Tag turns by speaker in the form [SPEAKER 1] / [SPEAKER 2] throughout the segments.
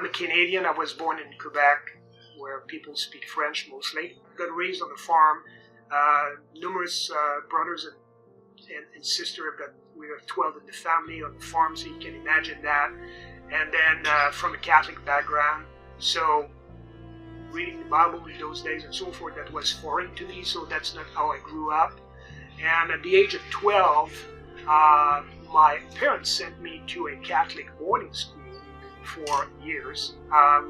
[SPEAKER 1] I'm a Canadian. I was born in Quebec, where people speak French mostly. Got raised on a farm. Numerous brothers and sister. We are 12 in the family on the farm, so you can imagine that. And then from a Catholic background, so reading the Bible in those days and so forth, that was foreign to me, so that's not how I grew up. And at the age of 12, my parents sent me to a Catholic boarding school for years.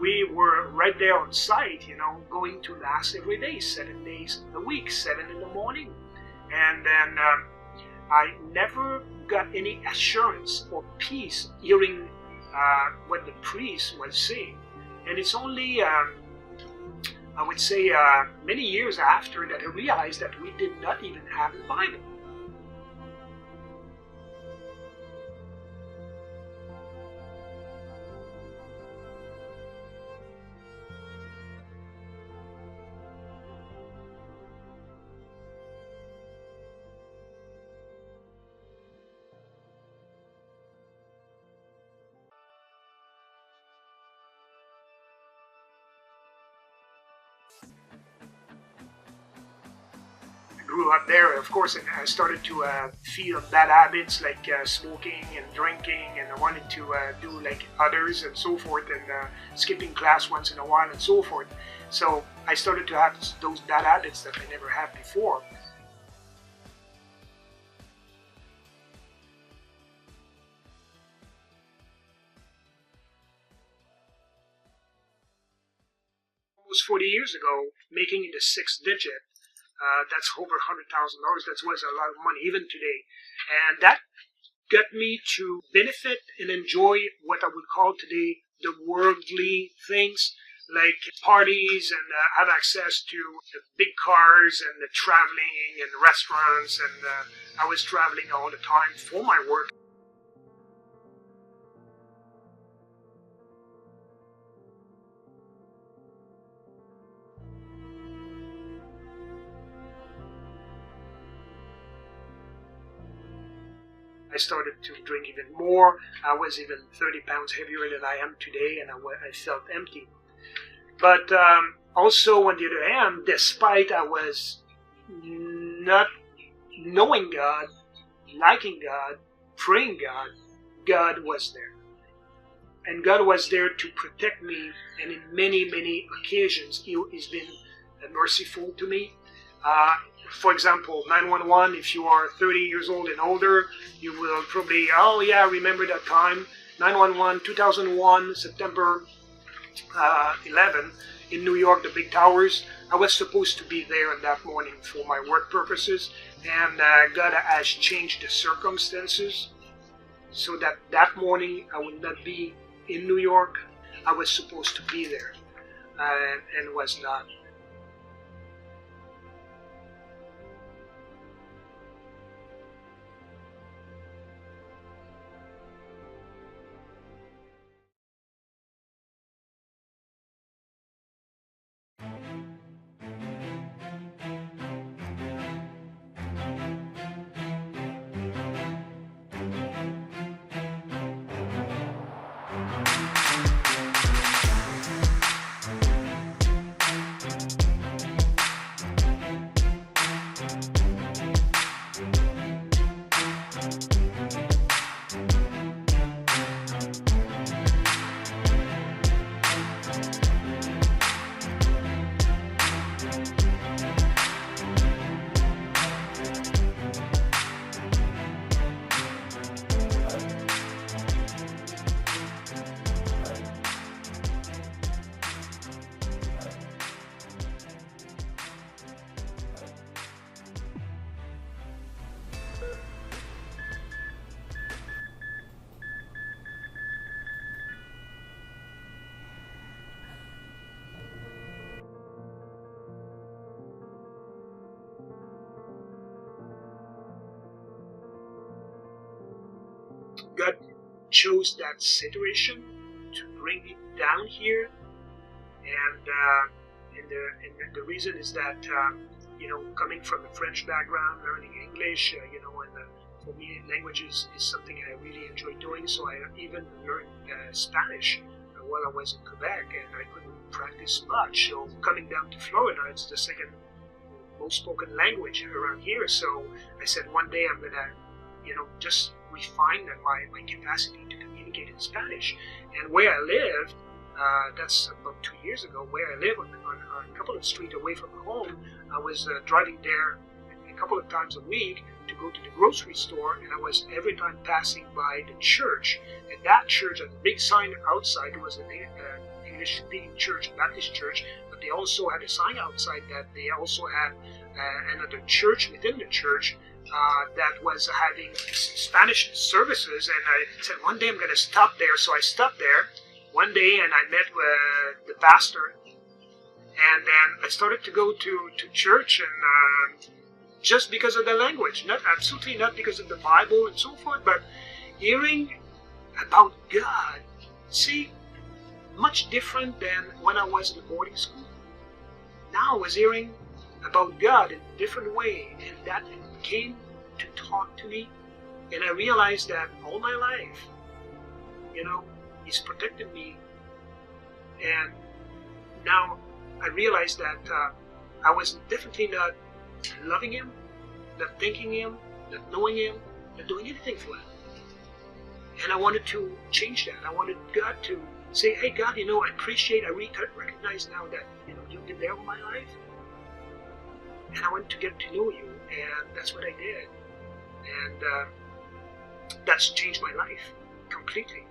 [SPEAKER 1] We were right there on site, going to Mass every day, 7 days a week, 7 in the morning. And then I never got any assurance or peace hearing what the priest was saying. And it's only, I would say, many years after that I realized that we did not even have the Bible. Grew up there, of course, and I started to feel bad habits like smoking and drinking, and I wanted to do like others and so forth, and skipping class once in a while and so forth. So I started to have those bad habits that I never had before. Almost 40 years ago, making it the 6th digit. That's over $100,000. That was a lot of money, even today. And that got me to benefit and enjoy what I would call today the worldly things, like parties, and have access to the big cars and the traveling and the restaurants. And I was traveling all the time for my work. I started to drink even more. I was even 30 pounds heavier than I am today, and I felt empty. But also, on the other hand, despite I was not knowing God, liking God, praying God, God was there. And God was there to protect me, and in many, many occasions, He's been merciful to me. For example, 911, if you are 30 years old and older, you will probably, oh yeah, remember that time. 911, 2001, September 11, in New York, the big towers. I was supposed to be there on that morning for my work purposes, and God has changed the circumstances so that that morning I would not be in New York. I was supposed to be there, and was not. God chose that situation to bring me down here, and the reason is that coming from a French background, learning English, and for me languages is something I really enjoy doing. So I even learned Spanish while I was in Quebec, and I couldn't practice much. So coming down to Florida, it's the second most spoken language around here. So I said one day I'm gonna, just refine my capacity to communicate in Spanish. And where I lived, that's about 2 years ago, where I live on a couple of streets away from home, I was driving there a couple of times a week to go to the grocery store, and I was every time passing by the church. And that church had a big sign outside. It was an English-speaking church, a Baptist church, but they also had a sign outside that they also had another church within the church that was having Spanish services. And I said, one day I'm going to stop there. So I stopped there one day, and I met the pastor. And then I started to go to church, and just because of the language, absolutely not because of the Bible and so forth, but hearing about God, see, much different than when I was in boarding school. Now I was hearing about God in a different way, and that came to talk to me, and I realized that all my life, He's protected me, and now I realized that I was definitely not loving Him, not thanking Him, not knowing Him, not doing anything for Him. And I wanted to change that. I wanted God to say, hey God, I appreciate, I recognize now that you've been there all my life, and I want to get to know you, and that's what I did. And that's changed my life completely.